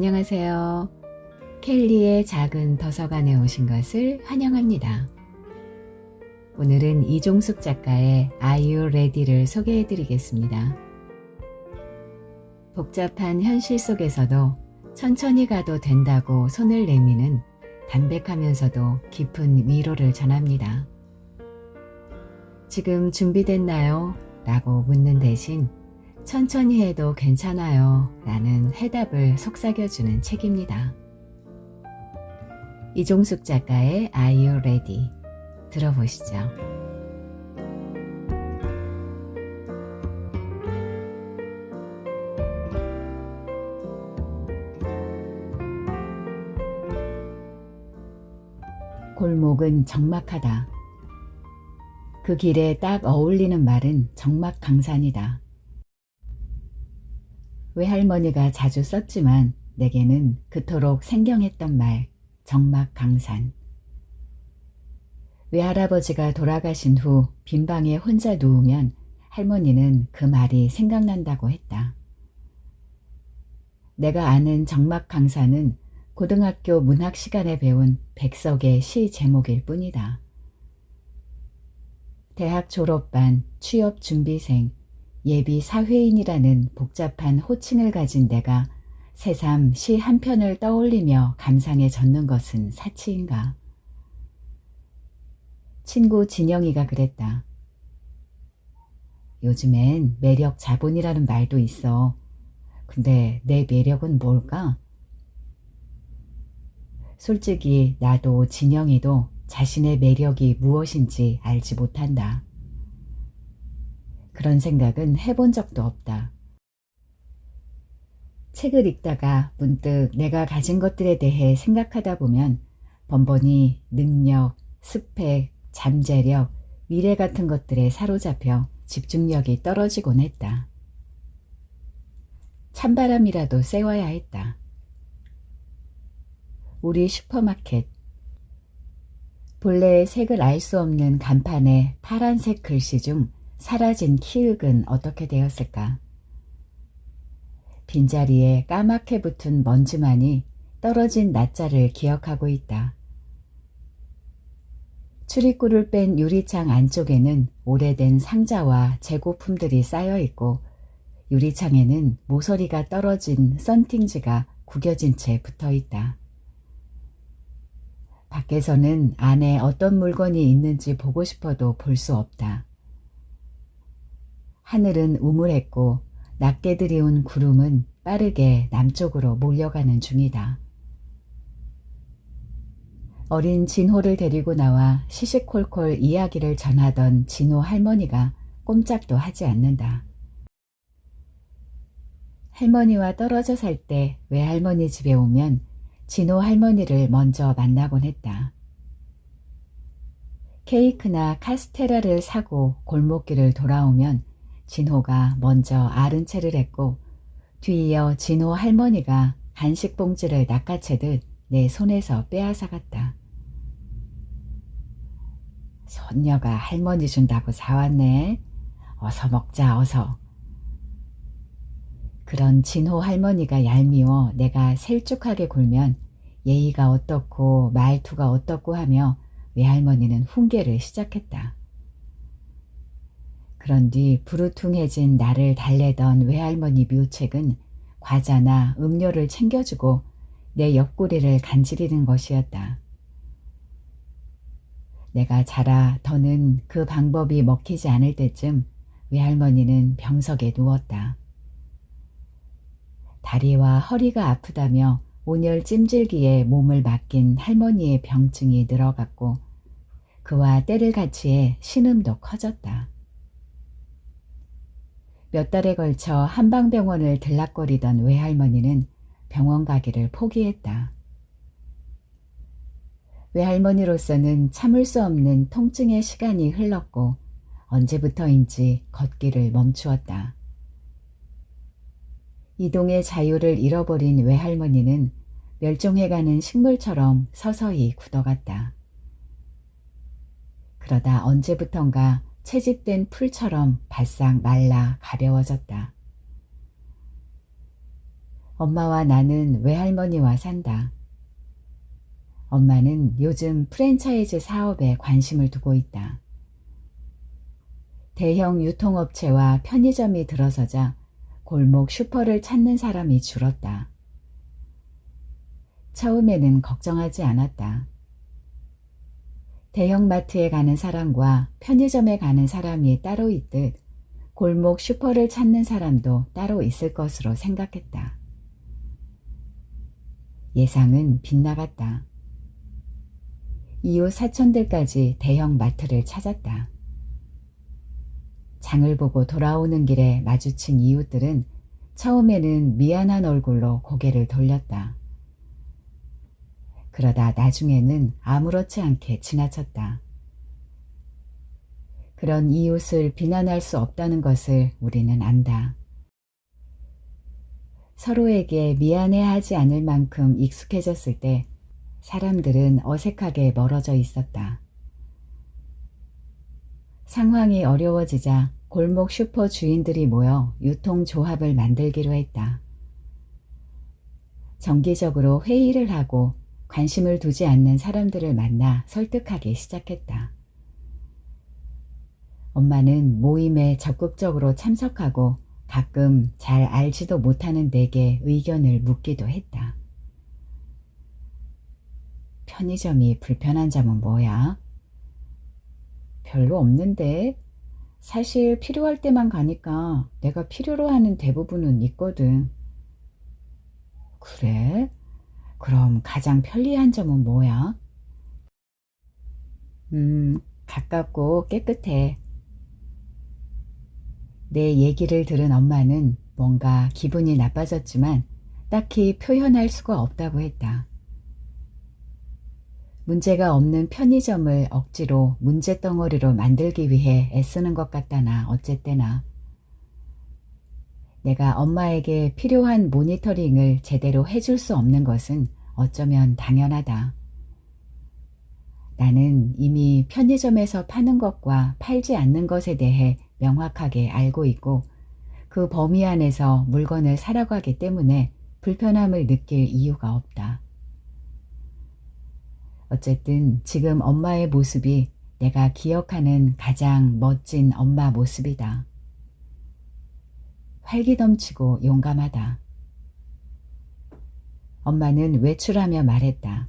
안녕하세요. 켈리의 작은 도서관에 오신 것을 환영합니다. 오늘은 이종숙 작가의 Are You Ready를 소개해 드리겠습니다. 복잡한 현실 속에서도 천천히 가도 된다고 손을 내미는 담백하면서도 깊은 위로를 전합니다. 지금 준비됐나요? 라고 묻는 대신 천천히 해도 괜찮아요 라는 해답을 속삭여주는 책입니다. 이종숙 작가의 Are You Ready? 들어보시죠. 골목은 적막하다. 그 길에 딱 어울리는 말은 적막강산이다. 외할머니가 자주 썼지만 내게는 그토록 생경했던 말, 적막강산. 외할아버지가 돌아가신 후 빈방에 혼자 누우면 할머니는 그 말이 생각난다고 했다. 내가 아는 적막강산은 고등학교 문학 시간에 배운 백석의 시 제목일 뿐이다. 대학 졸업반, 취업 준비생, 예비 사회인이라는 복잡한 호칭을 가진 내가 새삼 시 한 편을 떠올리며 감상에 젖는 것은 사치인가. 친구 진영이가 그랬다. 요즘엔 매력 자본이라는 말도 있어. 근데 내 매력은 뭘까? 솔직히 나도 진영이도 자신의 매력이 무엇인지 알지 못한다. 그런 생각은 해본 적도 없다. 책을 읽다가 문득 내가 가진 것들에 대해 생각하다 보면 번번이 능력, 스펙, 잠재력, 미래 같은 것들에 사로잡혀 집중력이 떨어지곤 했다. 찬바람이라도 쐬어야 했다. 우리 슈퍼마켓. 본래의 색을 알 수 없는 간판에 파란색 글씨 중 사라진 키읔은 어떻게 되었을까? 빈자리에 까맣게 붙은 먼지만이 떨어진 낮자를 기억하고 있다. 출입구를 뺀 유리창 안쪽에는 오래된 상자와 재고품들이 쌓여 있고 유리창에는 모서리가 떨어진 썬팅지가 구겨진 채 붙어 있다. 밖에서는 안에 어떤 물건이 있는지 보고 싶어도 볼 수 없다. 하늘은 우물했고 낮게 들이온 구름은 빠르게 남쪽으로 몰려가는 중이다. 어린 진호를 데리고 나와 시시콜콜 이야기를 전하던 진호 할머니가 꼼짝도 하지 않는다. 할머니와 떨어져 살 때 외할머니 집에 오면 진호 할머니를 먼저 만나곤 했다. 케이크나 카스테라를 사고 골목길을 돌아오면 진호가 먼저 아른채를 했고 뒤이어 진호 할머니가 간식 봉지를 낚아채듯 내 손에서 빼앗아갔다. 손녀가 할머니 준다고 사왔네. 어서 먹자 어서. 그런 진호 할머니가 얄미워 내가 셀쭉하게 굴면 예의가 어떻고 말투가 어떻고 하며 외할머니는 훈계를 시작했다. 그런 뒤 부르퉁해진 나를 달래던 외할머니 묘책은 과자나 음료를 챙겨주고 내 옆구리를 간지리는 것이었다. 내가 자라 더는 그 방법이 먹히지 않을 때쯤 외할머니는 병석에 누웠다. 다리와 허리가 아프다며 온열 찜질기에 몸을 맡긴 할머니의 병증이 늘어갔고 그와 때를 같이해 신음도 커졌다. 몇 달에 걸쳐 한방병원을 들락거리던 외할머니는 병원 가기를 포기했다. 외할머니로서는 참을 수 없는 통증의 시간이 흘렀고 언제부터인지 걷기를 멈추었다. 이동의 자유를 잃어버린 외할머니는 멸종해가는 식물처럼 서서히 굳어갔다. 그러다 언제부턴가 채집된 풀처럼 바싹 말라 가벼워졌다. 엄마와 나는 외할머니와 산다. 엄마는 요즘 프랜차이즈 사업에 관심을 두고 있다. 대형 유통업체와 편의점이 들어서자 골목 슈퍼를 찾는 사람이 줄었다. 처음에는 걱정하지 않았다. 대형마트에 가는 사람과 편의점에 가는 사람이 따로 있듯 골목 슈퍼를 찾는 사람도 따로 있을 것으로 생각했다. 예상은 빗나갔다. 이웃 사촌들까지 대형 마트를 찾았다. 장을 보고 돌아오는 길에 마주친 이웃들은 처음에는 미안한 얼굴로 고개를 돌렸다. 그러다 나중에는 아무렇지 않게 지나쳤다. 그런 이웃을 비난할 수 없다는 것을 우리는 안다. 서로에게 미안해하지 않을 만큼 익숙해졌을 때 사람들은 어색하게 멀어져 있었다. 상황이 어려워지자 골목 슈퍼 주인들이 모여 유통조합을 만들기로 했다. 정기적으로 회의를 하고 관심을 두지 않는 사람들을 만나 설득하기 시작했다. 엄마는 모임에 적극적으로 참석하고 가끔 잘 알지도 못하는 내게 의견을 묻기도 했다. 편의점이 불편한 점은 뭐야? 별로 없는데 사실 필요할 때만 가니까 내가 필요로 하는 대부분은 있거든. 그래? 그럼 가장 편리한 점은 뭐야? 가깝고 깨끗해. 내 얘기를 들은 엄마는 뭔가 기분이 나빠졌지만 딱히 표현할 수가 없다고 했다. 문제가 없는 편의점을 억지로 문제덩어리로 만들기 위해 애쓰는 것 같다나 어쨌대나. 내가 엄마에게 필요한 모니터링을 제대로 해줄 수 없는 것은 어쩌면 당연하다. 나는 이미 편의점에서 파는 것과 팔지 않는 것에 대해 명확하게 알고 있고 그 범위 안에서 물건을 사려고 하기 때문에 불편함을 느낄 이유가 없다. 어쨌든 지금 엄마의 모습이 내가 기억하는 가장 멋진 엄마 모습이다. 활기넘치고 용감하다. 엄마는 외출하며 말했다.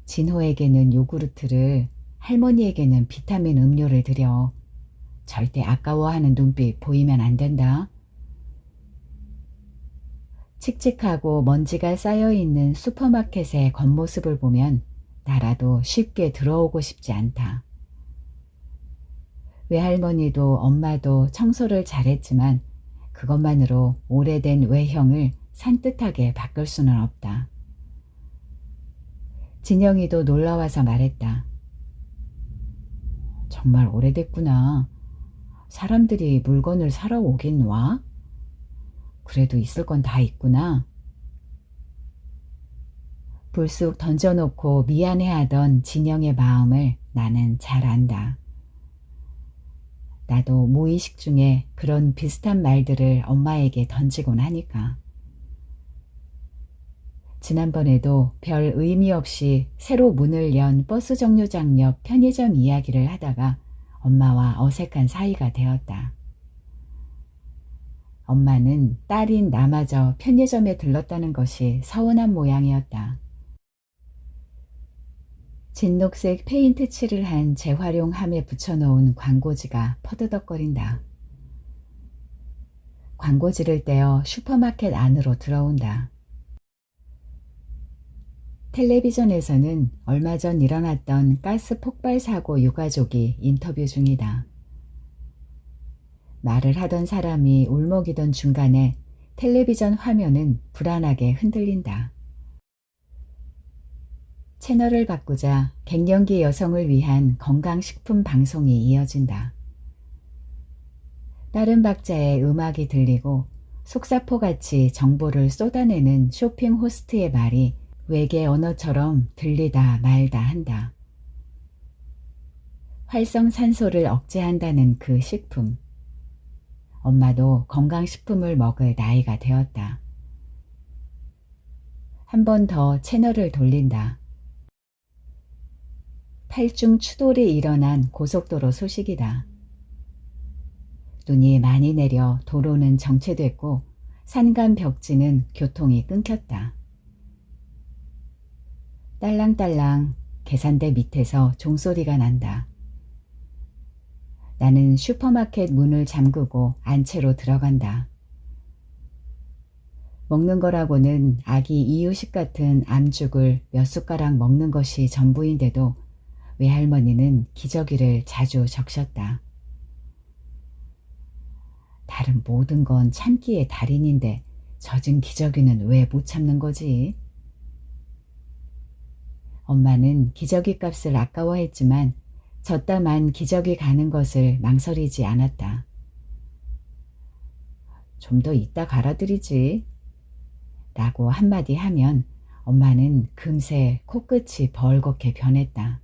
진호에게는 요구르트를, 할머니에게는 비타민 음료를 드려. 절대 아까워하는 눈빛 보이면 안 된다. 칙칙하고 먼지가 쌓여있는 슈퍼마켓의 겉모습을 보면 나라도 쉽게 들어오고 싶지 않다. 외할머니도 엄마도 청소를 잘했지만 그것만으로 오래된 외형을 산뜻하게 바꿀 수는 없다. 진영이도 놀러와서 말했다. 정말 오래됐구나. 사람들이 물건을 사러 오긴 와? 그래도 있을 건 다 있구나. 불쑥 던져놓고 미안해하던 진영의 마음을 나는 잘 안다. 나도 무의식 중에 그런 비슷한 말들을 엄마에게 던지곤 하니까. 지난번에도 별 의미 없이 새로 문을 연 버스 정류장 옆 편의점 이야기를 하다가 엄마와 어색한 사이가 되었다. 엄마는 딸인 나마저 편의점에 들렀다는 것이 서운한 모양이었다. 진녹색 페인트 칠을 한 재활용함에 붙여놓은 광고지가 퍼드덕거린다. 광고지를 떼어 슈퍼마켓 안으로 들어온다. 텔레비전에서는 얼마 전 일어났던 가스 폭발 사고 유가족이 인터뷰 중이다. 말을 하던 사람이 울먹이던 중간에 텔레비전 화면은 불안하게 흔들린다. 채널을 바꾸자 갱년기 여성을 위한 건강식품 방송이 이어진다. 다른 박자의 음악이 들리고 속사포같이 정보를 쏟아내는 쇼핑 호스트의 말이 외계 언어처럼 들리다 말다 한다. 활성산소를 억제한다는 그 식품. 엄마도 건강식품을 먹을 나이가 되었다. 한 번 더 채널을 돌린다. 팔중 추돌이 일어난 고속도로 소식이다. 눈이 많이 내려 도로는 정체됐고 산간 벽지는 교통이 끊겼다. 딸랑딸랑 계산대 밑에서 종소리가 난다. 나는 슈퍼마켓 문을 잠그고 안채로 들어간다. 먹는 거라고는 아기 이유식 같은 암죽을 몇 숟가락 먹는 것이 전부인데도 외할머니는 기저귀를 자주 적셨다. 다른 모든 건 참기의 달인인데 젖은 기저귀는 왜 못 참는 거지? 엄마는 기저귀 값을 아까워했지만 졌다만 기저귀 가는 것을 망설이지 않았다. 좀 더 이따 갈아드리지. 라고 한마디 하면 엄마는 금세 코끝이 벌겋게 변했다.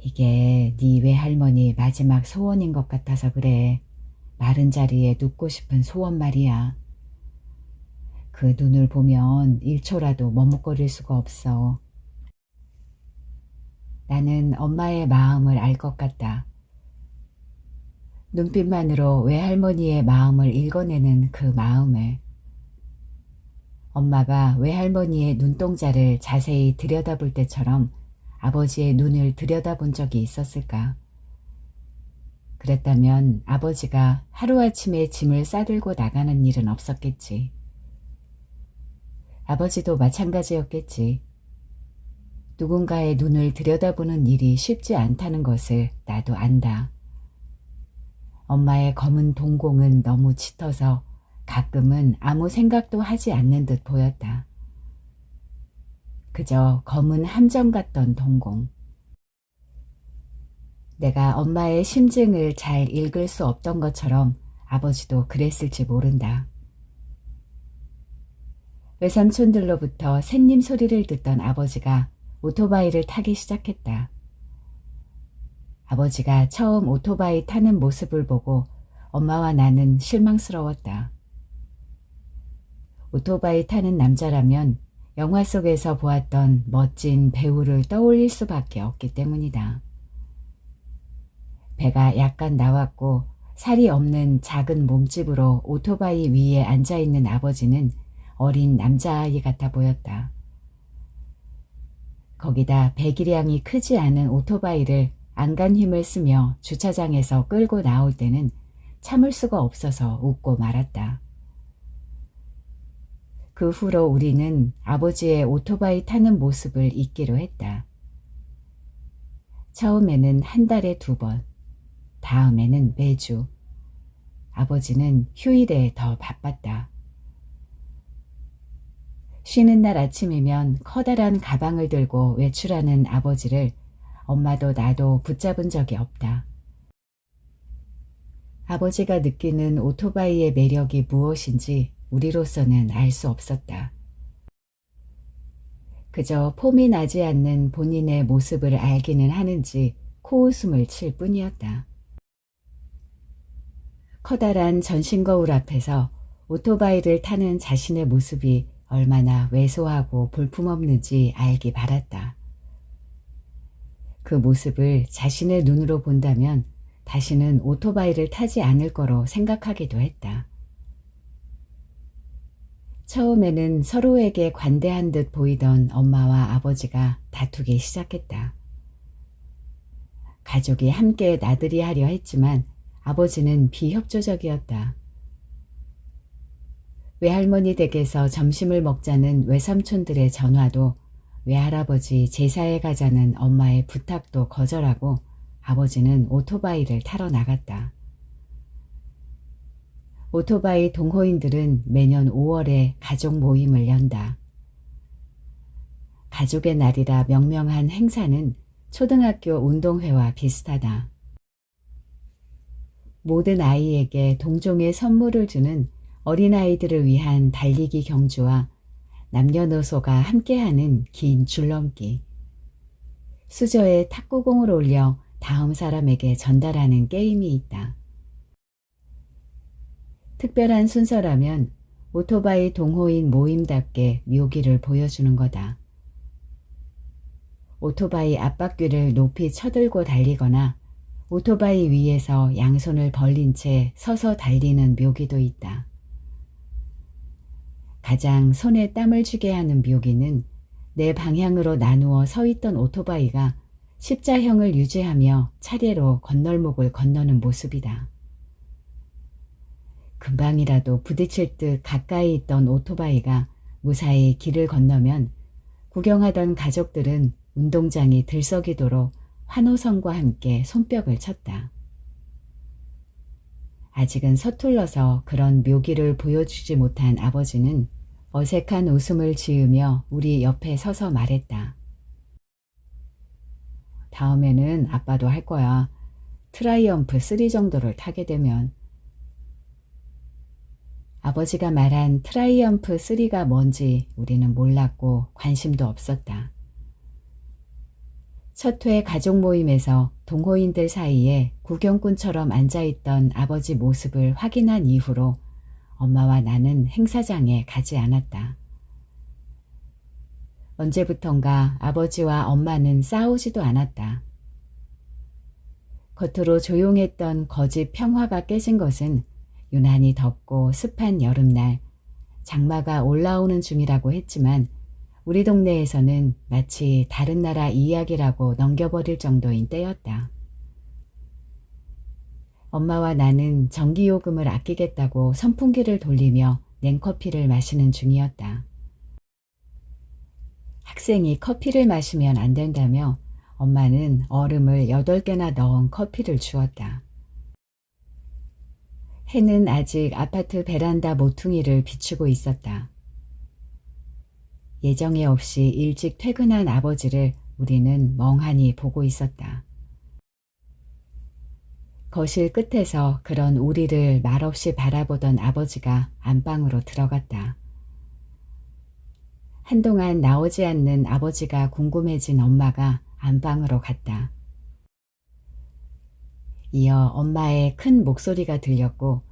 이게 네 외할머니 마지막 소원인 것 같아서 그래. 마른 자리에 눕고 싶은 소원 말이야. 그 눈을 보면 1초라도 머뭇거릴 수가 없어. 나는 엄마의 마음을 알 것 같다. 눈빛만으로 외할머니의 마음을 읽어내는 그 마음을. 엄마가 외할머니의 눈동자를 자세히 들여다볼 때처럼 아버지의 눈을 들여다본 적이 있었을까? 그랬다면 아버지가 하루아침에 짐을 싸들고 나가는 일은 없었겠지. 아버지도 마찬가지였겠지. 누군가의 눈을 들여다보는 일이 쉽지 않다는 것을 나도 안다. 엄마의 검은 동공은 너무 짙어서 가끔은 아무 생각도 하지 않는 듯 보였다. 그저 검은 함정 같던 동공. 내가 엄마의 심증을 잘 읽을 수 없던 것처럼 아버지도 그랬을지 모른다. 외삼촌들로부터 샌님 소리를 듣던 아버지가 오토바이를 타기 시작했다. 아버지가 처음 오토바이 타는 모습을 보고 엄마와 나는 실망스러웠다. 오토바이 타는 남자라면 영화 속에서 보았던 멋진 배우를 떠올릴 수밖에 없기 때문이다. 배가 약간 나왔고 살이 없는 작은 몸집으로 오토바이 위에 앉아있는 아버지는 어린 남자아이 같아 보였다. 거기다 배기량이 크지 않은 오토바이를 안간 힘을 쓰며 주차장에서 끌고 나올 때는 참을 수가 없어서 웃고 말았다. 그 후로 우리는 아버지의 오토바이 타는 모습을 잊기로 했다. 처음에는 한 달에 2번, 다음에는 매주. 아버지는 휴일에 더 바빴다. 쉬는 날 아침이면 커다란 가방을 들고 외출하는 아버지를 엄마도 나도 붙잡은 적이 없다. 아버지가 느끼는 오토바이의 매력이 무엇인지 우리로서는 알 수 없었다. 그저 폼이 나지 않는 본인의 모습을 알기는 하는지 코웃음을 칠 뿐이었다. 커다란 전신 거울 앞에서 오토바이를 타는 자신의 모습이 얼마나 왜소하고 볼품없는지 알기 바랐다. 그 모습을 자신의 눈으로 본다면 다시는 오토바이를 타지 않을 거로 생각하기도 했다. 처음에는 서로에게 관대한 듯 보이던 엄마와 아버지가 다투기 시작했다. 가족이 함께 나들이 하려 했지만 아버지는 비협조적이었다. 외할머니 댁에서 점심을 먹자는 외삼촌들의 전화도 외할아버지 제사에 가자는 엄마의 부탁도 거절하고 아버지는 오토바이를 타러 나갔다. 오토바이 동호인들은 매년 5월에 가족 모임을 연다. 가족의 날이라 명명한 행사는 초등학교 운동회와 비슷하다. 모든 아이에게 동종의 선물을 주는 어린아이들을 위한 달리기 경주와 남녀노소가 함께하는 긴 줄넘기. 수저에 탁구공을 올려 다음 사람에게 전달하는 게임이 있다. 특별한 순서라면 오토바이 동호인 모임답게 묘기를 보여주는 거다. 오토바이 앞바퀴를 높이 쳐들고 달리거나 오토바이 위에서 양손을 벌린 채 서서 달리는 묘기도 있다. 가장 손에 땀을 쥐게 하는 묘기는 내 방향으로 나누어 서 있던 오토바이가 십자형을 유지하며 차례로 건널목을 건너는 모습이다. 금방이라도 부딪힐 듯 가까이 있던 오토바이가 무사히 길을 건너면 구경하던 가족들은 운동장이 들썩이도록 환호성과 함께 손뼉을 쳤다. 아직은 서툴러서 그런 묘기를 보여주지 못한 아버지는 어색한 웃음을 지으며 우리 옆에 서서 말했다. 다음에는 아빠도 할 거야. 트라이엄프 3 정도를 타게 되면. 아버지가 말한 트라이엄프 3가 뭔지 우리는 몰랐고 관심도 없었다. 첫 회 가족 모임에서 동호인들 사이에 구경꾼처럼 앉아있던 아버지 모습을 확인한 이후로 엄마와 나는 행사장에 가지 않았다. 언제부턴가 아버지와 엄마는 싸우지도 않았다. 겉으로 조용했던 거짓 평화가 깨진 것은 유난히 덥고 습한 여름날 장마가 올라오는 중이라고 했지만 우리 동네에서는 마치 다른 나라 이야기라고 넘겨버릴 정도인 때였다. 엄마와 나는 전기요금을 아끼겠다고 선풍기를 돌리며 냉커피를 마시는 중이었다. 학생이 커피를 마시면 안 된다며 엄마는 얼음을 8개나 넣은 커피를 주었다. 해는 아직 아파트 베란다 모퉁이를 비추고 있었다. 예정에 없이 일찍 퇴근한 아버지를 우리는 멍하니 보고 있었다. 거실 끝에서 그런 우리를 말없이 바라보던 아버지가 안방으로 들어갔다. 한동안 나오지 않는 아버지가 궁금해진 엄마가 안방으로 갔다. 이어 엄마의 큰 목소리가 들렸고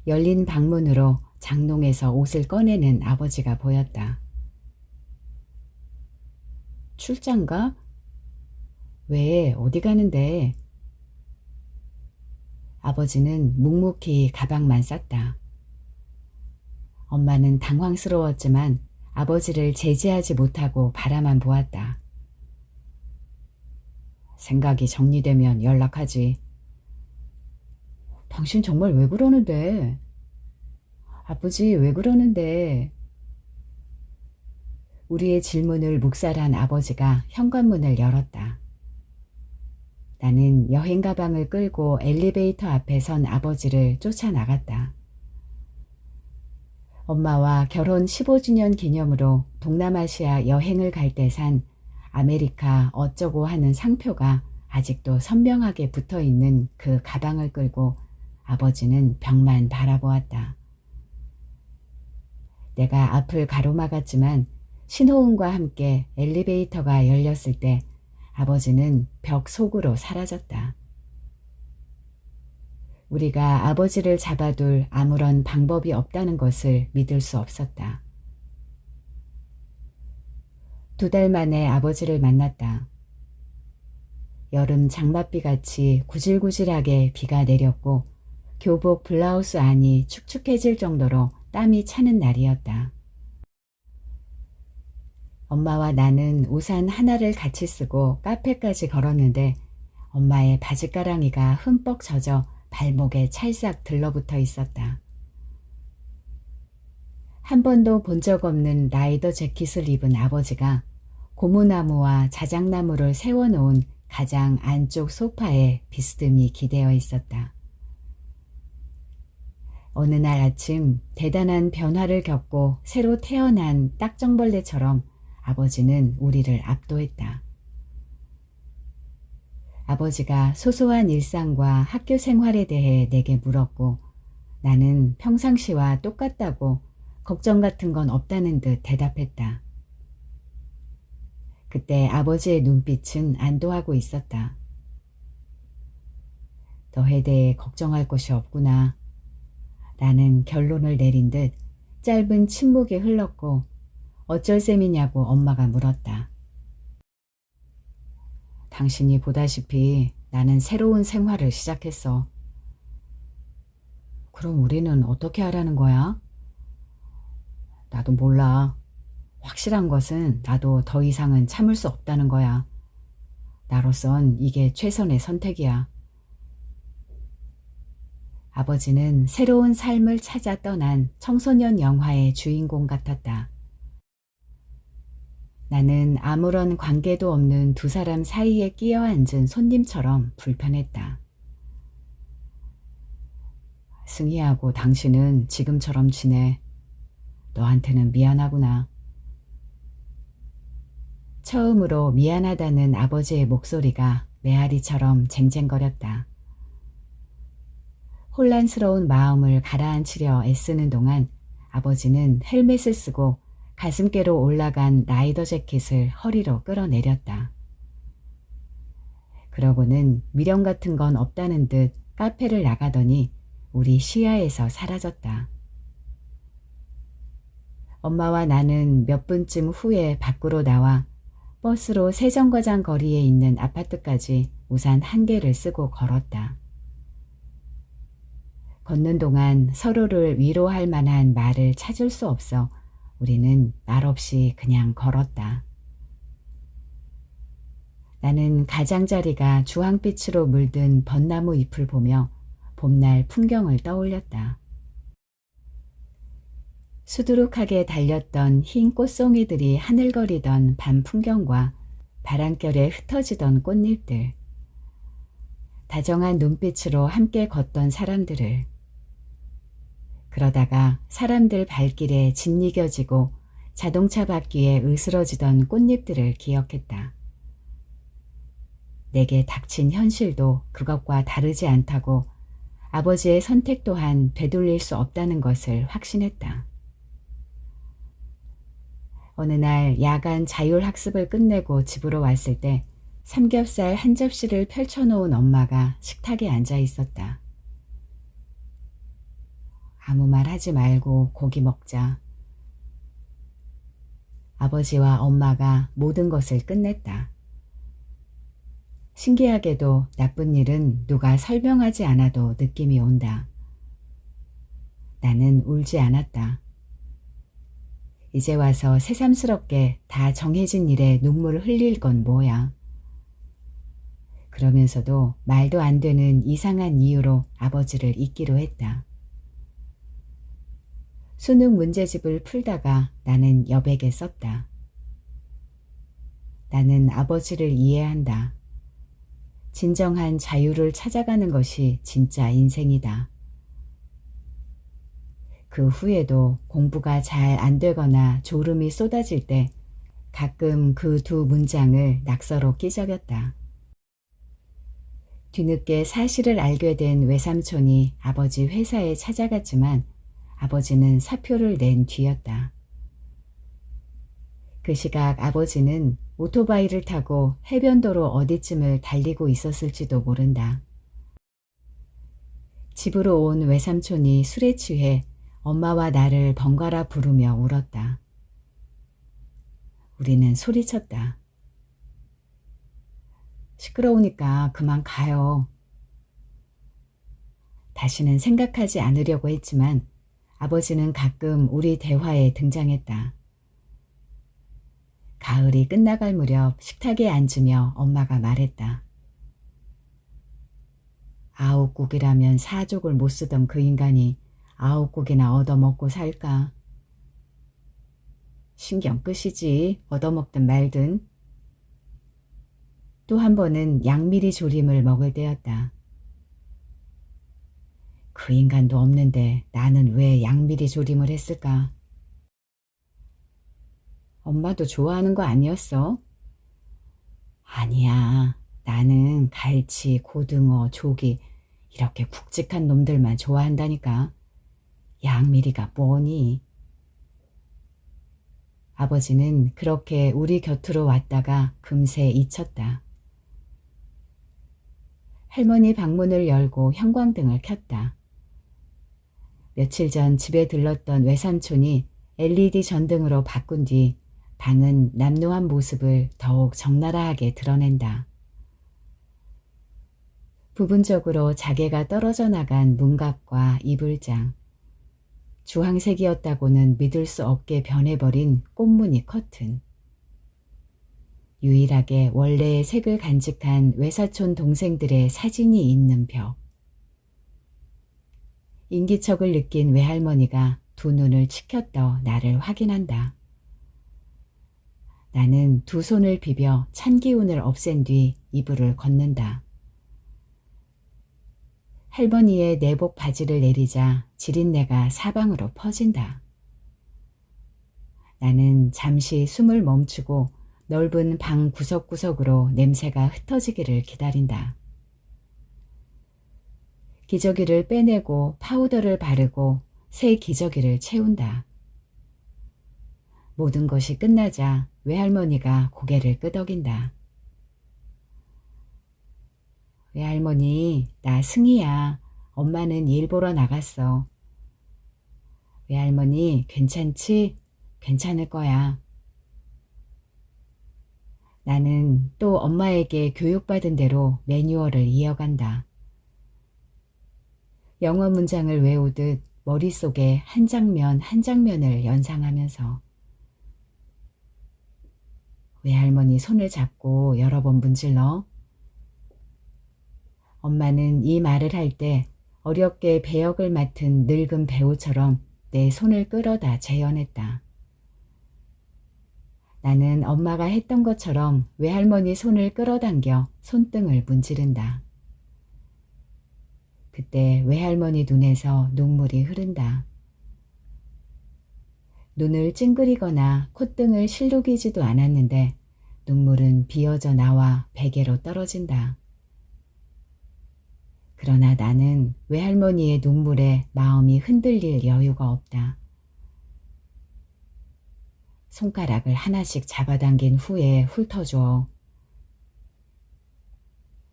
열린 방문으로 장롱에서 옷을 꺼내는 아버지가 보였다. 출장 가? 왜, 어디 가는데? 아버지는 묵묵히 가방만 쌌다. 엄마는 당황스러웠지만 아버지를 제지하지 못하고 바라만 보았다. 생각이 정리되면 연락하지. 당신 정말 왜 그러는데? 아버지 왜 그러는데? 우리의 질문을 묵살한 아버지가 현관문을 열었다. 나는 여행 가방을 끌고 엘리베이터 앞에 선 아버지를 쫓아나갔다. 엄마와 결혼 15주년 기념으로 동남아시아 여행을 갈 때 산 아메리카 어쩌고 하는 상표가 아직도 선명하게 붙어있는 그 가방을 끌고 아버지는 벽만 바라보았다. 내가 앞을 가로막았지만 신호음과 함께 엘리베이터가 열렸을 때 아버지는 벽 속으로 사라졌다. 우리가 아버지를 잡아둘 아무런 방법이 없다는 것을 믿을 수 없었다. 2달 만에 아버지를 만났다. 여름 장맛비같이 구질구질하게 비가 내렸고 교복 블라우스 안이 축축해질 정도로 땀이 차는 날이었다. 엄마와 나는 우산 하나를 같이 쓰고 카페까지 걸었는데 엄마의 바지가랑이가 흠뻑 젖어 발목에 찰싹 들러붙어 있었다. 한 번도 본 적 없는 라이더 재킷을 입은 아버지가 고무나무와 자작나무를 세워놓은 가장 안쪽 소파에 비스듬히 기대어 있었다. 어느 날 아침 대단한 변화를 겪고 새로 태어난 딱정벌레처럼 아버지는 우리를 압도했다. 아버지가 소소한 일상과 학교 생활에 대해 내게 물었고 나는 평상시와 똑같다고 걱정 같은 건 없다는 듯 대답했다. 그때 아버지의 눈빛은 안도하고 있었다. 너에 대해 걱정할 것이 없구나. 나는 결론을 내린 듯 짧은 침묵이 흘렀고 어쩔 셈이냐고 엄마가 물었다. 당신이 보다시피 나는 새로운 생활을 시작했어. 그럼 우리는 어떻게 하라는 거야? 나도 몰라. 확실한 것은 나도 더 이상은 참을 수 없다는 거야. 나로선 이게 최선의 선택이야. 아버지는 새로운 삶을 찾아 떠난 청소년 영화의 주인공 같았다. 나는 아무런 관계도 없는 두 사람 사이에 끼어 앉은 손님처럼 불편했다. 승희하고 당신은 지금처럼 지내. 너한테는 미안하구나. 처음으로 미안하다는 아버지의 목소리가 메아리처럼 쟁쟁거렸다. 혼란스러운 마음을 가라앉히려 애쓰는 동안 아버지는 헬멧을 쓰고 가슴께로 올라간 라이더 재킷을 허리로 끌어내렸다. 그러고는 미련 같은 건 없다는 듯 카페를 나가더니 우리 시야에서 사라졌다. 엄마와 나는 몇 분쯤 후에 밖으로 나와 버스로 세정거장 거리에 있는 아파트까지 우산 한 개를 쓰고 걸었다. 걷는 동안 서로를 위로할 만한 말을 찾을 수 없어 우리는 말없이 그냥 걸었다. 나는 가장자리가 주황빛으로 물든 벚나무 잎을 보며 봄날 풍경을 떠올렸다. 수두룩하게 달렸던 흰 꽃송이들이 하늘거리던 밤 풍경과 바람결에 흩어지던 꽃잎들, 다정한 눈빛으로 함께 걷던 사람들을, 그러다가 사람들 발길에 짓이겨지고 자동차 바퀴에 으스러지던 꽃잎들을 기억했다. 내게 닥친 현실도 그것과 다르지 않다고 아버지의 선택 또한 되돌릴 수 없다는 것을 확신했다. 어느 날 야간 자율학습을 끝내고 집으로 왔을 때 삼겹살 한 접시를 펼쳐놓은 엄마가 식탁에 앉아 있었다. 아무 말 하지 말고 고기 먹자. 아버지와 엄마가 모든 것을 끝냈다. 신기하게도 나쁜 일은 누가 설명하지 않아도 느낌이 온다. 나는 울지 않았다. 이제 와서 새삼스럽게 다 정해진 일에 눈물을 흘릴 건 뭐야. 그러면서도 말도 안 되는 이상한 이유로 아버지를 잊기로 했다. 수능 문제집을 풀다가 나는 여백에 썼다. 나는 아버지를 이해한다. 진정한 자유를 찾아가는 것이 진짜 인생이다. 그 후에도 공부가 잘 안 되거나 졸음이 쏟아질 때 가끔 그 두 문장을 낙서로 끼적였다. 뒤늦게 사실을 알게 된 외삼촌이 아버지 회사에 찾아갔지만 아버지는 사표를 낸 뒤였다. 그 시각 아버지는 오토바이를 타고 해변도로 어디쯤을 달리고 있었을지도 모른다. 집으로 온 외삼촌이 술에 취해 엄마와 나를 번갈아 부르며 울었다. 우리는 소리쳤다. 시끄러우니까 그만 가요. 다시는 생각하지 않으려고 했지만 아버지는 가끔 우리 대화에 등장했다. 가을이 끝나갈 무렵 식탁에 앉으며 엄마가 말했다. 아홉국이라면 사족을 못 쓰던 그 인간이 9국이나 얻어먹고 살까? 신경 끄시지, 얻어먹든 말든. 또 한 번은 양미리 조림을 먹을 때였다. 그 인간도 없는데 나는 왜 양미리 조림을 했을까? 엄마도 좋아하는 거 아니었어? 아니야. 나는 갈치, 고등어, 조기 이렇게 굵직한 놈들만 좋아한다니까. 양미리가 뭐니? 아버지는 그렇게 우리 곁으로 왔다가 금세 잊혔다. 할머니 방문을 열고 형광등을 켰다. 며칠 전 집에 들렀던 외삼촌이 LED 전등으로 바꾼 뒤 방은 남루한 모습을 더욱 적나라하게 드러낸다. 부분적으로 자개가 떨어져 나간 문갑과 이불장, 주황색이었다고는 믿을 수 없게 변해버린 꽃무늬 커튼, 유일하게 원래의 색을 간직한 외사촌 동생들의 사진이 있는 벽. 인기척을 느낀 외할머니가 두 눈을 치켜떠 나를 확인한다. 나는 두 손을 비벼 찬 기운을 없앤 뒤 이불을 걷는다. 할머니의 내복 바지를 내리자 지린내가 사방으로 퍼진다. 나는 잠시 숨을 멈추고 넓은 방 구석구석으로 냄새가 흩어지기를 기다린다. 기저귀를 빼내고 파우더를 바르고 새 기저귀를 채운다. 모든 것이 끝나자 외할머니가 고개를 끄덕인다. 외할머니, 나 승희야. 엄마는 일 보러 나갔어. 외할머니, 괜찮지? 괜찮을 거야. 나는 또 엄마에게 교육받은 대로 매뉴얼을 이어간다. 영어 문장을 외우듯 머릿속에 한 장면 한 장면을 연상하면서 외할머니 손을 잡고 여러 번 문질러. 엄마는 이 말을 할 때 어렵게 배역을 맡은 늙은 배우처럼 내 손을 끌어다 재현했다. 나는 엄마가 했던 것처럼 외할머니 손을 끌어당겨 손등을 문지른다. 그때 외할머니 눈에서 눈물이 흐른다. 눈을 찡그리거나 콧등을 실룩이지도 않았는데 눈물은 비어져 나와 베개로 떨어진다. 그러나 나는 외할머니의 눈물에 마음이 흔들릴 여유가 없다. 손가락을 하나씩 잡아당긴 후에 훑어줘.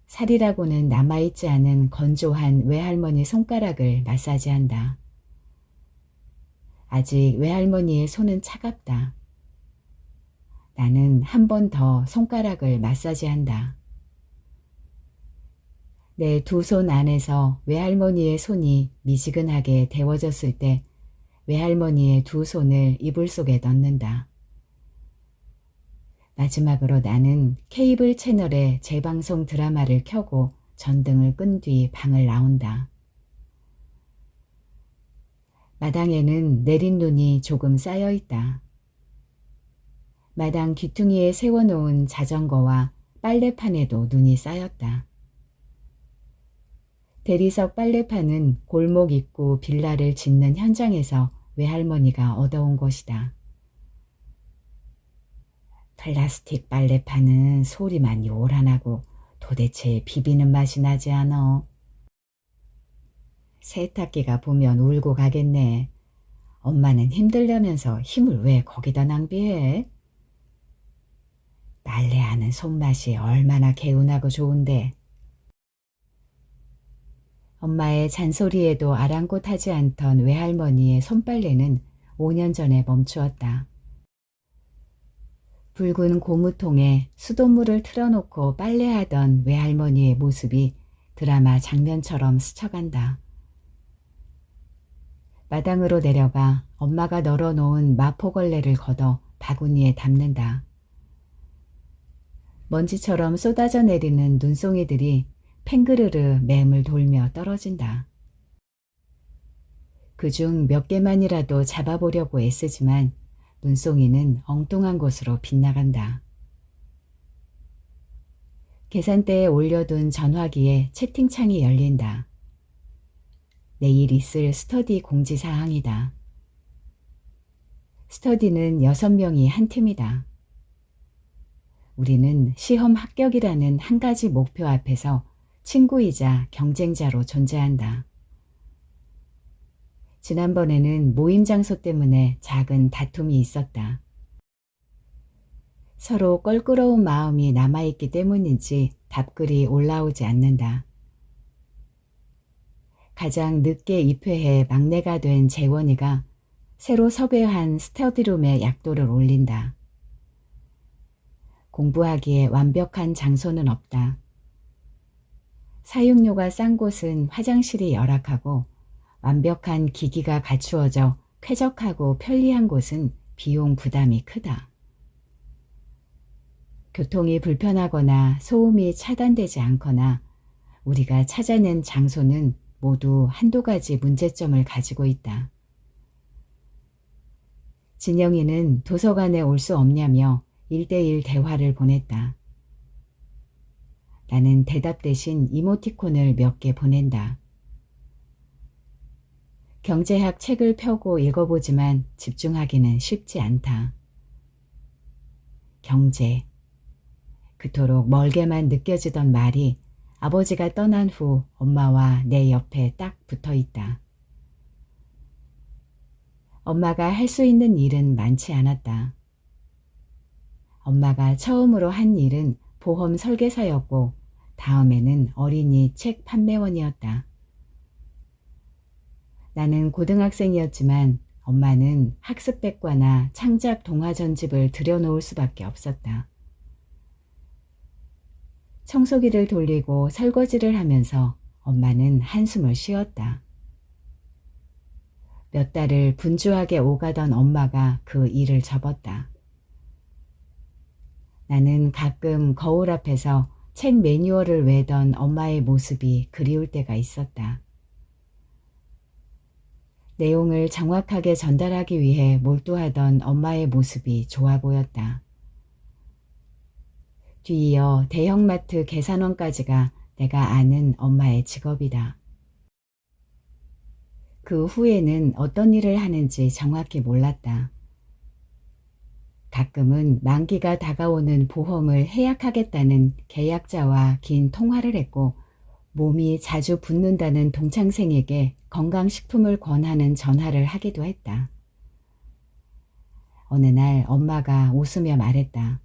살이라고는 남아있지 않은 건조한 외할머니 손가락을 마사지한다. 아직 외할머니의 손은 차갑다. 나는 한 번 더 손가락을 마사지한다. 내 두 손 안에서 외할머니의 손이 미지근하게 데워졌을 때 외할머니의 두 손을 이불 속에 넣는다. 마지막으로 나는 케이블 채널의 재방송 드라마를 켜고 전등을 끈 뒤 방을 나온다. 마당에는 내린 눈이 조금 쌓여 있다. 마당 귀퉁이에 세워놓은 자전거와 빨래판에도 눈이 쌓였다. 대리석 빨래판은 골목 입구 빌라를 짓는 현장에서 외할머니가 얻어온 것이다. 플라스틱 빨래판은 소리만 요란하고 도대체 비비는 맛이 나지 않아. 세탁기가 보면 울고 가겠네. 엄마는 힘들려면서 힘을 왜 거기다 낭비해? 빨래하는 손맛이 얼마나 개운하고 좋은데. 엄마의 잔소리에도 아랑곳하지 않던 외할머니의 손빨래는 5년 전에 멈추었다. 붉은 고무통에 수돗물을 틀어놓고 빨래하던 외할머니의 모습이 드라마 장면처럼 스쳐간다. 마당으로 내려가 엄마가 널어놓은 마포걸레를 걷어 바구니에 담는다. 먼지처럼 쏟아져 내리는 눈송이들이 팽그르르 맴을 돌며 떨어진다. 그중 몇 개만이라도 잡아보려고 애쓰지만 눈송이는 엉뚱한 곳으로 빗나간다. 계산대에 올려둔 전화기에 채팅창이 열린다. 내일 있을 스터디 공지사항이다. 스터디는 6명이 한 팀이다. 우리는 시험 합격이라는 한 가지 목표 앞에서 친구이자 경쟁자로 존재한다. 지난번에는 모임 장소 때문에 작은 다툼이 있었다. 서로 껄끄러운 마음이 남아있기 때문인지 답글이 올라오지 않는다. 가장 늦게 입회해 막내가 된 재원이가 새로 섭외한 스터디룸의 약도를 올린다. 공부하기에 완벽한 장소는 없다. 사육료가 싼 곳은 화장실이 열악하고 완벽한 기기가 갖추어져 쾌적하고 편리한 곳은 비용 부담이 크다. 교통이 불편하거나 소음이 차단되지 않거나 우리가 찾아낸 장소는 모두 한두 가지 문제점을 가지고 있다. 진영이는 도서관에 올 수 없냐며 1대1 대화를 보냈다. 나는 대답 대신 이모티콘을 몇 개 보낸다. 경제학 책을 펴고 읽어보지만 집중하기는 쉽지 않다. 경제. 그토록 멀게만 느껴지던 말이 아버지가 떠난 후 엄마와 내 옆에 딱 붙어 있다. 엄마가 할 수 있는 일은 많지 않았다. 엄마가 처음으로 한 일은 보험 설계사였고 다음에는 어린이 책 판매원이었다. 나는 고등학생이었지만 엄마는 학습백과나 창작 동화 전집을 들여놓을 수밖에 없었다. 청소기를 돌리고 설거지를 하면서 엄마는 한숨을 쉬었다. 몇 달을 분주하게 오가던 엄마가 그 일을 접었다. 나는 가끔 거울 앞에서 책 매뉴얼을 외던 엄마의 모습이 그리울 때가 있었다. 내용을 정확하게 전달하기 위해 몰두하던 엄마의 모습이 좋아 보였다. 뒤이어 대형마트 계산원까지가 내가 아는 엄마의 직업이다. 그 후에는 어떤 일을 하는지 정확히 몰랐다. 가끔은 만기가 다가오는 보험을 해약하겠다는 계약자와 긴 통화를 했고 몸이 자주 붓는다는 동창생에게 건강식품을 권하는 전화를 하기도 했다. 어느 날 엄마가 웃으며 말했다.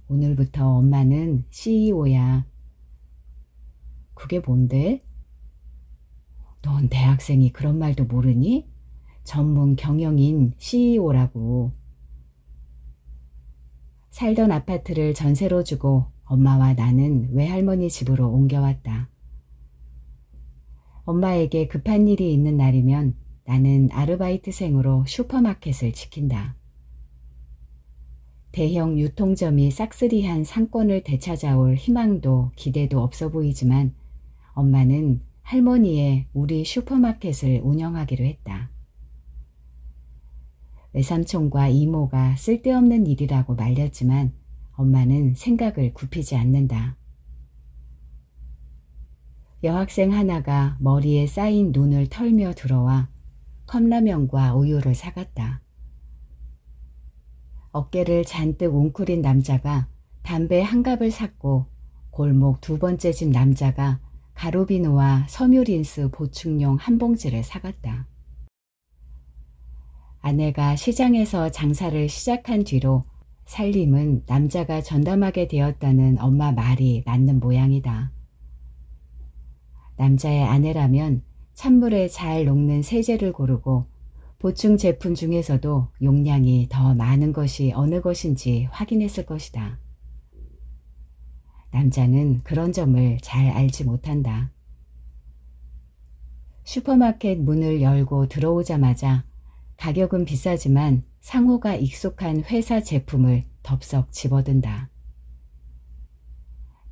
오늘부터 엄마는 CEO야. 그게 뭔데? 넌 대학생이 그런 말도 모르니? 전문 경영인 CEO라고. 살던 아파트를 전세로 주고 엄마와 나는 외할머니 집으로 옮겨왔다. 엄마에게 급한 일이 있는 날이면 나는 아르바이트생으로 슈퍼마켓을 지킨다. 대형 유통점이 싹쓸이한 상권을 되찾아올 희망도 기대도 없어 보이지만 엄마는 할머니의 우리 슈퍼마켓을 운영하기로 했다. 외삼촌과 이모가 쓸데없는 일이라고 말렸지만 엄마는 생각을 굽히지 않는다. 여학생 하나가 머리에 쌓인 눈을 털며 들어와 컵라면과 우유를 사갔다. 어깨를 잔뜩 웅크린 남자가 담배 한 갑을 샀고 골목 두 번째 집 남자가 가루비누와 섬유린스 보충용 한 봉지를 사갔다. 아내가 시장에서 장사를 시작한 뒤로 살림은 남자가 전담하게 되었다는 엄마 말이 맞는 모양이다. 남자의 아내라면 찬물에 잘 녹는 세제를 고르고 보충 제품 중에서도 용량이 더 많은 것이 어느 것인지 확인했을 것이다. 남자는 그런 점을 잘 알지 못한다. 슈퍼마켓 문을 열고 들어오자마자 가격은 비싸지만 상호가 익숙한 회사 제품을 덥석 집어든다.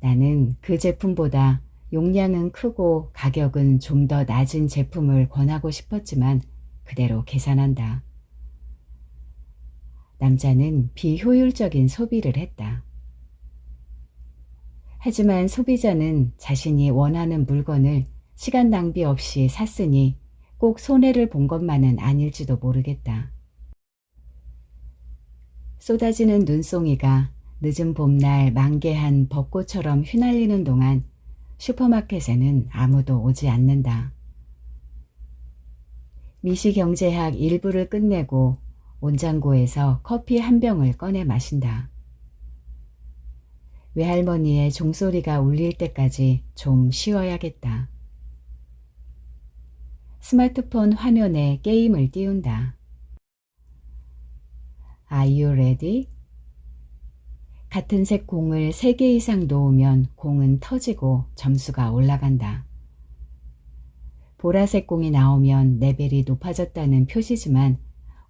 나는 그 제품보다 용량은 크고 가격은 좀 더 낮은 제품을 권하고 싶었지만 그대로 계산한다. 남자는 비효율적인 소비를 했다. 하지만 소비자는 자신이 원하는 물건을 시간 낭비 없이 샀으니 꼭 손해를 본 것만은 아닐지도 모르겠다. 쏟아지는 눈송이가 늦은 봄날 만개한 벚꽃처럼 휘날리는 동안 슈퍼마켓에는 아무도 오지 않는다. 미시경제학 일부를 끝내고 온장고에서 커피 한 병을 꺼내 마신다. 외할머니의 종소리가 울릴 때까지 좀 쉬어야겠다. 스마트폰 화면에 게임을 띄운다. Are you ready? 같은 색 공을 3개 이상 놓으면 공은 터지고 점수가 올라간다. 보라색 공이 나오면 레벨이 높아졌다는 표시지만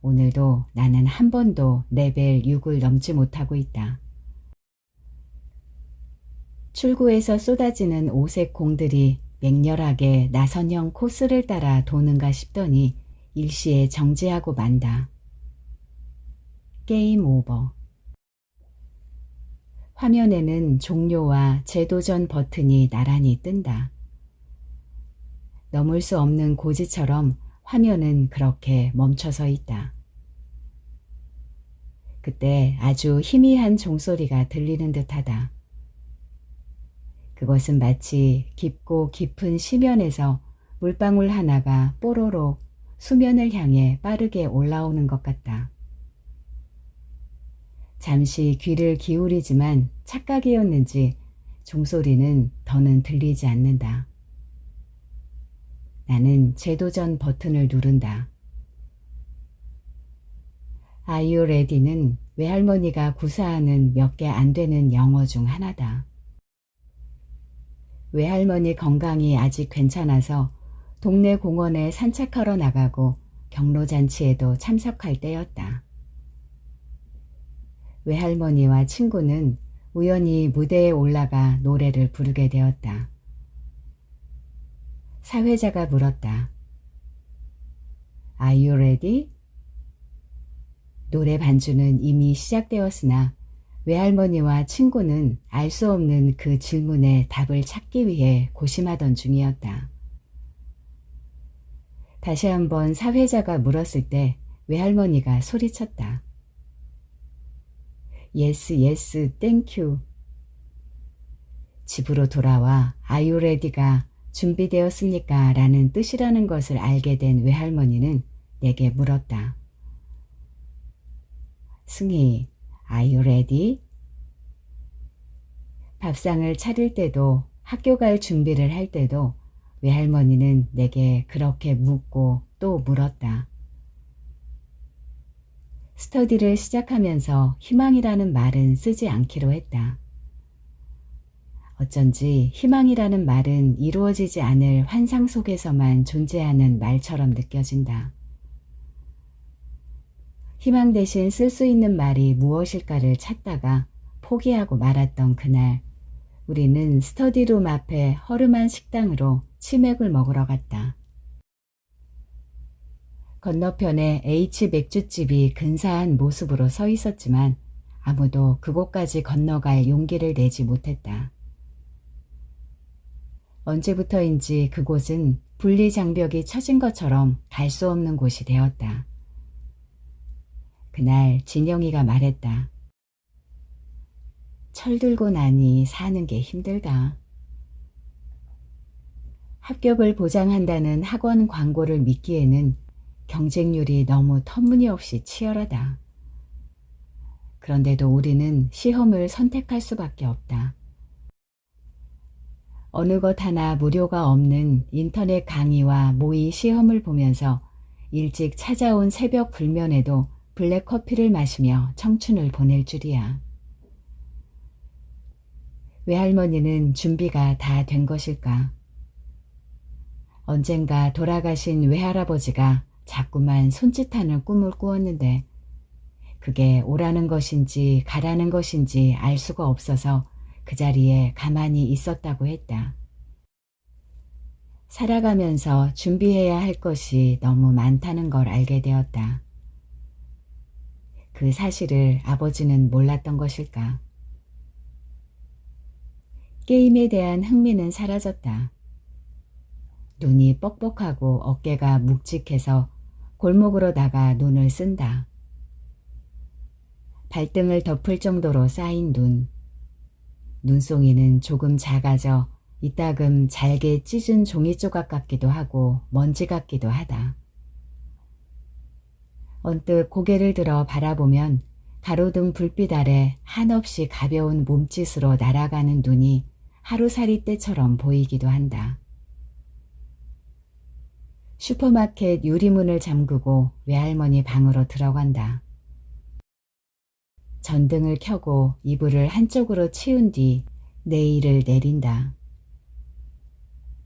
오늘도 나는 한 번도 레벨 6을 넘지 못하고 있다. 출구에서 쏟아지는 5색 공들이 맹렬하게 나선형 코스를 따라 도는가 싶더니 일시에 정지하고 만다. 게임 오버. 화면에는 종료와 재도전 버튼이 나란히 뜬다. 넘을 수 없는 고지처럼 화면은 그렇게 멈춰서 있다. 그때 아주 희미한 종소리가 들리는 듯하다. 그것은 마치 깊고 깊은 심연에서 물방울 하나가 뽀로로 수면을 향해 빠르게 올라오는 것 같다. 잠시 귀를 기울이지만 착각이었는지 종소리는 더는 들리지 않는다. 나는 재도전 버튼을 누른다. Are you ready는 외할머니가 구사하는 몇 개 안 되는 영어 중 하나다. 외할머니 건강이 아직 괜찮아서 동네 공원에 산책하러 나가고 경로잔치에도 참석할 때였다. 외할머니와 친구는 우연히 무대에 올라가 노래를 부르게 되었다. 사회자가 물었다. Are you ready? 노래 반주는 이미 시작되었으나 외할머니와 친구는 알 수 없는 그 질문에 답을 찾기 위해 고심하던 중이었다. 다시 한번 사회자가 물었을 때 외할머니가 소리쳤다. Yes, yes, thank you. 집으로 돌아와 Are you ready가 준비되었습니까? 라는 뜻이라는 것을 알게 된 외할머니는 내게 물었다. 승희, Are you ready? 밥상을 차릴 때도 학교 갈 준비를 할 때도 외할머니는 내게 그렇게 묻고 또 물었다. 스터디를 시작하면서 희망이라는 말은 쓰지 않기로 했다. 어쩐지 희망이라는 말은 이루어지지 않을 환상 속에서만 존재하는 말처럼 느껴진다. 희망 대신 쓸 수 있는 말이 무엇일까를 찾다가 포기하고 말았던 그날, 우리는 스터디룸 앞에 허름한 식당으로 치맥을 먹으러 갔다. 건너편에 H 맥주집이 근사한 모습으로 서 있었지만 아무도 그곳까지 건너갈 용기를 내지 못했다. 언제부터인지 그곳은 분리장벽이 쳐진 것처럼 갈 수 없는 곳이 되었다. 그날 진영이가 말했다. 철들고 나니 사는 게 힘들다. 합격을 보장한다는 학원 광고를 믿기에는 경쟁률이 너무 터무니없이 치열하다. 그런데도 우리는 시험을 선택할 수밖에 없다. 어느 것 하나 무료가 없는 인터넷 강의와 모의 시험을 보면서 일찍 찾아온 새벽 불면에도 블랙커피를 마시며 청춘을 보낼 줄이야. 외할머니는 준비가 다 된 것일까? 언젠가 돌아가신 외할아버지가 자꾸만 손짓하는 꿈을 꾸었는데 그게 오라는 것인지 가라는 것인지 알 수가 없어서 그 자리에 가만히 있었다고 했다. 살아가면서 준비해야 할 것이 너무 많다는 걸 알게 되었다. 그 사실을 아버지는 몰랐던 것일까? 게임에 대한 흥미는 사라졌다. 눈이 뻑뻑하고 어깨가 묵직해서 골목으로 나가 눈을 쓴다. 발등을 덮을 정도로 쌓인 눈. 눈송이는 조금 작아져 이따금 잘게 찢은 종이 조각 같기도 하고 먼지 같기도 하다. 언뜻 고개를 들어 바라보면 가로등 불빛 아래 한없이 가벼운 몸짓으로 날아가는 눈이 하루살이 때처럼 보이기도 한다. 슈퍼마켓 유리문을 잠그고 외할머니 방으로 들어간다. 전등을 켜고 이불을 한쪽으로 치운 뒤 내일을 내린다.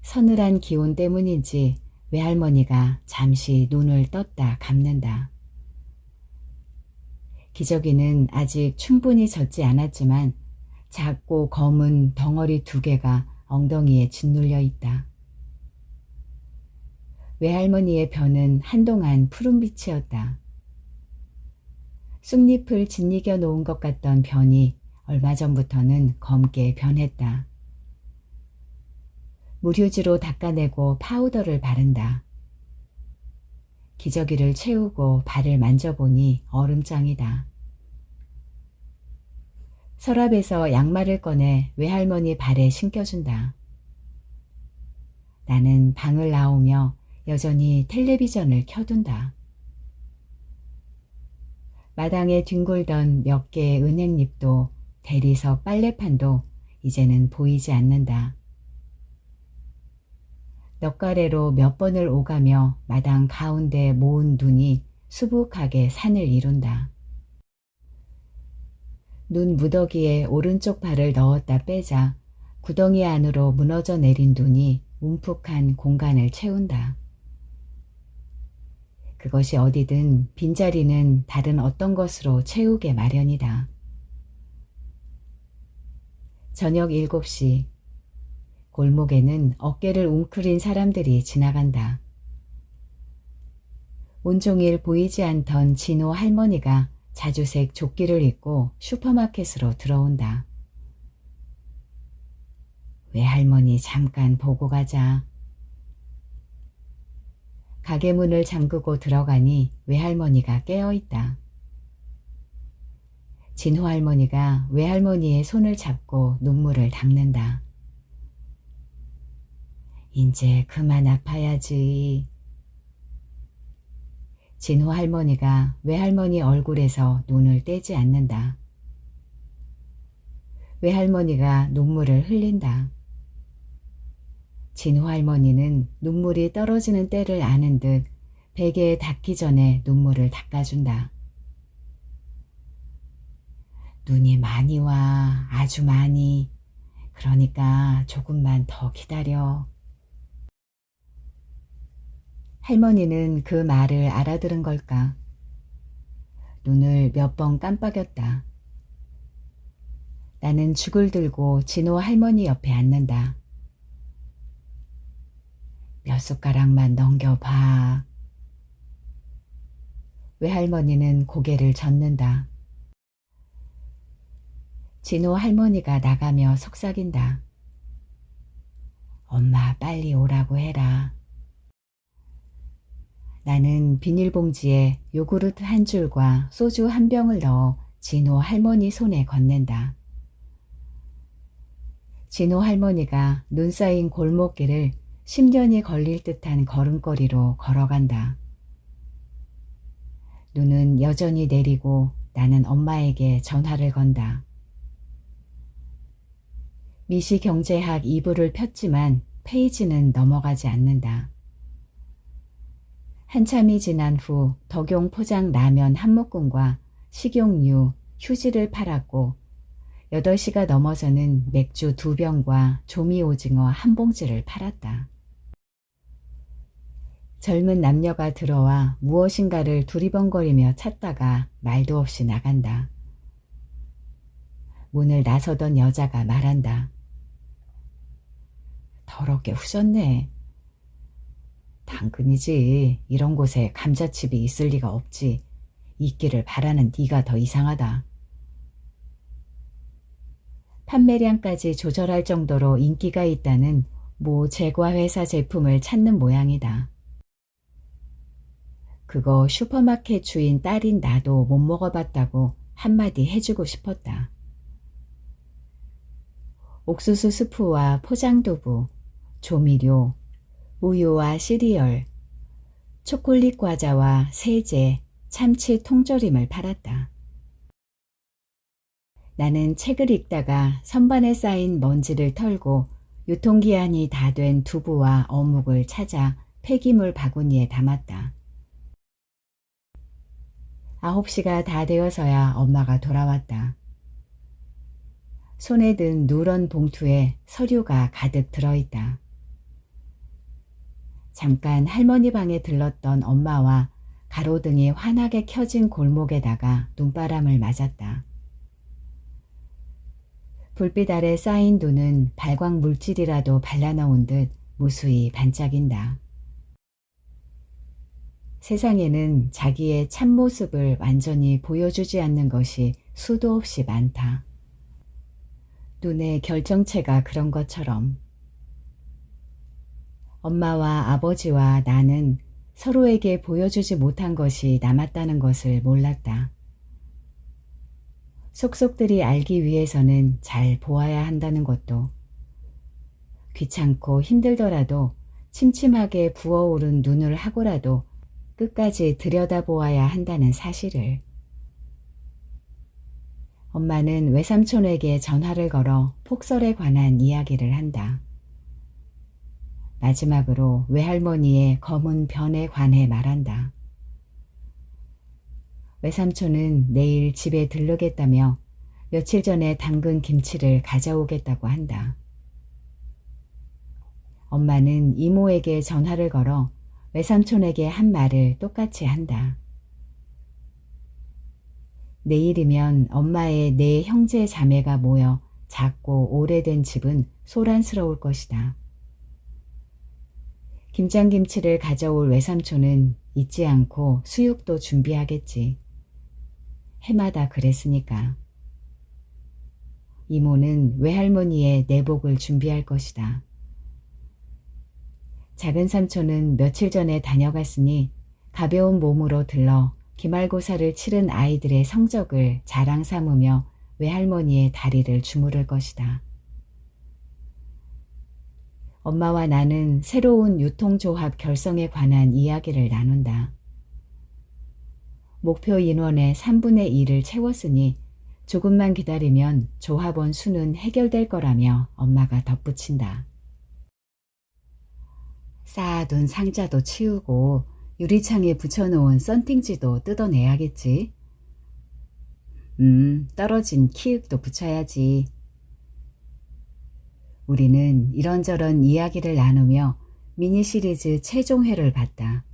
서늘한 기온 때문인지 외할머니가 잠시 눈을 떴다 감는다. 기저귀는 아직 충분히 젖지 않았지만 작고 검은 덩어리 2개가 엉덩이에 짓눌려 있다. 외할머니의 벼는 한동안 푸른빛이었다. 쑥잎을 짓이겨 놓은 것 같던 벼니 얼마 전부터는 검게 변했다. 물휴지로 닦아내고 파우더를 바른다. 기저귀를 채우고 발을 만져보니 얼음장이다. 서랍에서 양말을 꺼내 외할머니 발에 신겨준다. 나는 방을 나오며 여전히 텔레비전을 켜둔다. 마당에 뒹굴던 몇 개의 은행잎도 대리석 빨래판도 이제는 보이지 않는다. 넉가래로 몇 번을 오가며 마당 가운데 모은 눈이 수북하게 산을 이룬다. 눈 무더기에 오른쪽 발을 넣었다 빼자 구덩이 안으로 무너져 내린 눈이 움푹한 공간을 채운다. 그것이 어디든 빈자리는 다른 어떤 것으로 채우게 마련이다. 저녁 7시 골목에는 어깨를 웅크린 사람들이 지나간다. 온종일 보이지 않던 진호 할머니가 자주색 조끼를 입고 슈퍼마켓으로 들어온다. 외할머니 잠깐 보고 가자. 가게 문을 잠그고 들어가니 외할머니가 깨어있다. 진호 할머니가 외할머니의 손을 잡고 눈물을 닦는다. 이제 그만 아파야지. 진호 할머니가 외할머니 얼굴에서 눈을 떼지 않는다. 외할머니가 눈물을 흘린다. 진호 할머니는 눈물이 떨어지는 때를 아는 듯 베개에 닿기 전에 눈물을 닦아준다. 눈이 많이 와, 아주 많이. 그러니까 조금만 더 기다려. 할머니는 그 말을 알아들은 걸까? 눈을 몇 번 깜빡였다. 나는 죽을 들고 진호 할머니 옆에 앉는다. 몇 숟가락만 넘겨봐. 외할머니는 고개를 젓는다. 진호 할머니가 나가며 속삭인다. 엄마 빨리 오라고 해라. 나는 비닐봉지에 요구르트 한 줄과 소주 한 병을 넣어 진호 할머니 손에 건넨다. 진호 할머니가 눈 쌓인 골목길을 10년이 걸릴 듯한 걸음걸이로 걸어간다. 눈은 여전히 내리고 나는 엄마에게 전화를 건다. 미시경제학 2부를 폈지만 페이지는 넘어가지 않는다. 한참이 지난 후 덕용 포장 라면 한 묶음과 식용유, 휴지를 팔았고 8시가 넘어서는 맥주 2병과 조미 오징어 한 봉지를 팔았다. 젊은 남녀가 들어와 무엇인가를 두리번거리며 찾다가 말도 없이 나간다. 문을 나서던 여자가 말한다. 더럽게 후졌네. 당근이지. 이런 곳에 감자칩이 있을 리가 없지. 있기를 바라는 네가 더 이상하다. 판매량까지 조절할 정도로 인기가 있다는 모 제과회사 제품을 찾는 모양이다. 그거 슈퍼마켓 주인 딸인 나도 못 먹어봤다고 한마디 해주고 싶었다. 옥수수 스프와 포장두부, 조미료, 우유와 시리얼, 초콜릿 과자와 세제, 참치 통조림을 팔았다. 나는 책을 읽다가 선반에 쌓인 먼지를 털고 유통기한이 다 된 두부와 어묵을 찾아 폐기물 바구니에 담았다. 9시가 다 되어서야 엄마가 돌아왔다. 손에 든 누런 봉투에 서류가 가득 들어있다. 잠깐 할머니 방에 들렀던 엄마와 가로등이 환하게 켜진 골목에다가 눈바람을 맞았다. 불빛 아래 쌓인 눈은 발광 물질이라도 발라놓은 듯 무수히 반짝인다. 세상에는 자기의 참모습을 완전히 보여주지 않는 것이 수도 없이 많다. 눈의 결정체가 그런 것처럼. 엄마와 아버지와 나는 서로에게 보여주지 못한 것이 남았다는 것을 몰랐다. 속속들이 알기 위해서는 잘 보아야 한다는 것도, 귀찮고 힘들더라도 침침하게 부어오른 눈을 하고라도 끝까지 들여다보아야 한다는 사실을. 엄마는 외삼촌에게 전화를 걸어 폭설에 관한 이야기를 한다. 마지막으로 외할머니의 검은 변에 관해 말한다. 외삼촌은 내일 집에 들르겠다며 며칠 전에 담근 김치를 가져오겠다고 한다. 엄마는 이모에게 전화를 걸어 외삼촌에게 한 말을 똑같이 한다. 내일이면 엄마의 네 형제 자매가 모여 작고 오래된 집은 소란스러울 것이다. 김장김치를 가져올 외삼촌은 잊지 않고 수육도 준비하겠지. 해마다 그랬으니까. 이모는 외할머니의 내복을 준비할 것이다. 작은 삼촌은 며칠 전에 다녀갔으니 가벼운 몸으로 들러 기말고사를 치른 아이들의 성적을 자랑 삼으며 외할머니의 다리를 주무를 것이다. 엄마와 나는 새로운 유통조합 결성에 관한 이야기를 나눈다. 목표 인원의 3분의 1을 채웠으니 조금만 기다리면 조합원 수는 해결될 거라며 엄마가 덧붙인다. 쌓아둔 상자도 치우고 유리창에 붙여놓은 썬팅지도 뜯어내야겠지. 떨어진 키읔도 붙여야지. 우리는 이런저런 이야기를 나누며 미니 시리즈 최종회를 봤다.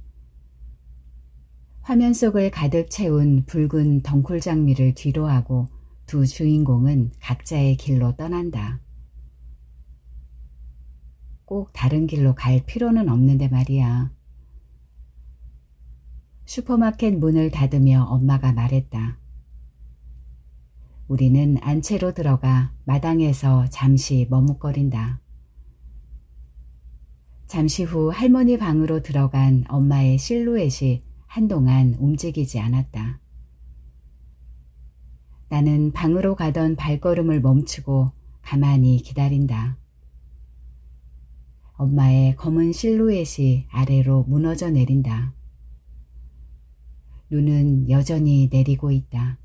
화면 속을 가득 채운 붉은 덩쿨 장미를 뒤로하고 두 주인공은 각자의 길로 떠난다. 꼭 다른 길로 갈 필요는 없는데 말이야. 슈퍼마켓 문을 닫으며 엄마가 말했다. 우리는 안채로 들어가 마당에서 잠시 머뭇거린다. 잠시 후 할머니 방으로 들어간 엄마의 실루엣이 한동안 움직이지 않았다. 나는 방으로 가던 발걸음을 멈추고 가만히 기다린다. 엄마의 검은 실루엣이 아래로 무너져 내린다. 눈은 여전히 내리고 있다.